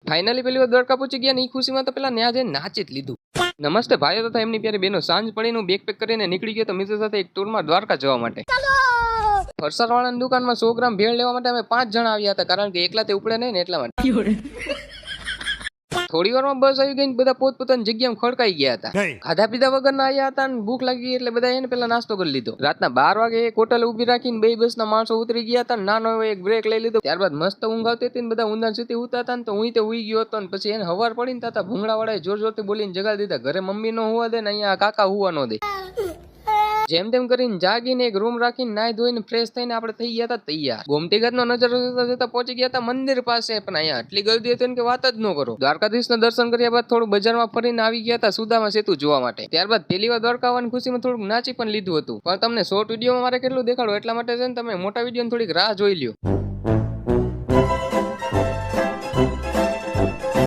Finally પેલી વાર દ્વારકા પહોંચી ગયા ને એ ખુશીમાં તો પેલા ન્યા જઈને નાચી જ લીધું. નમસ્તે ભાઈઓ તથા એમની પ્યારી બેનો, સાંજ પડીનું બેગ પેક કરીને નીકળી ગયો તો મિત્રો સાથે એક ટૂરમાં દ્વારકા જવા માટે. ફરસાણવાળાની દુકાનમાં 100 ગ્રામ ભેળ લેવા માટે અમે 5 જણા આવ્યા હતા, કારણ કે એકલા તે ઉપડે નહીં ને એટલા માટે. થોડી વારમાં બસ આવી ગઈ ને બધા પોતપોતાની જગ્યામાં ખડકાઈ ગયા હતા. ખાધા પીધા વગરના આવ્યા હતા ને ભૂખ લાગી એટલે બધા એને પેલા નાસ્તો કરી લીધો. રાતના 12 વાગે એક હોટલ ઉભી રાખીને 2 બસના માણસો ઉતરી ગયા હતા. નાનો એવો એક બ્રેક લઈ લીધો. ત્યારબાદ મસ્ત ઊંઘ આવતી હતી ને બધા ઊંધા સુધી ઉતા હતા ને તો હું તે ઉઈ ગયો હતો ને પછી એને હવાર પડીને તાતા ભૂંગળા વાળાએ જોર જોરથી બોલીને જગાડી દીધા. ઘરે મમ્મી નો હોવા દે ને અહીંયા કાકા હોવા નો દે. જેમ તેમ કરીને જાગીને એક રૂમ રાખીને નાઈ ધોઈને ફ્રેશ થઈને આપણે થઈ ગયા હતા તૈયાર. ગોમતી ઘાટનો નજર જતા પહોંચી ગયા હતા મંદિર પાસે, પણ અહીંયા આટલી ગળદી હતી કે વાત જ ન કરો. દ્વારકાધીશના દર્શન કર્યા બાદ થોડું બજારમાં ફરીને આવી ગયા હતા સુદામા સેતુ જોવા માટે. ત્યારબાદ પહેલી વાર દ્વારકા આવવાની ખુશીમાં થોડુંક નાચી પણ લીધું હતું, પણ તમને શોર્ટ વિડીયોમાં મારે કેટલું દેખાડો એટલા માટે છે ને તમે મોટા વિડીયોની થોડીક રાહ જોઈ લ્યો.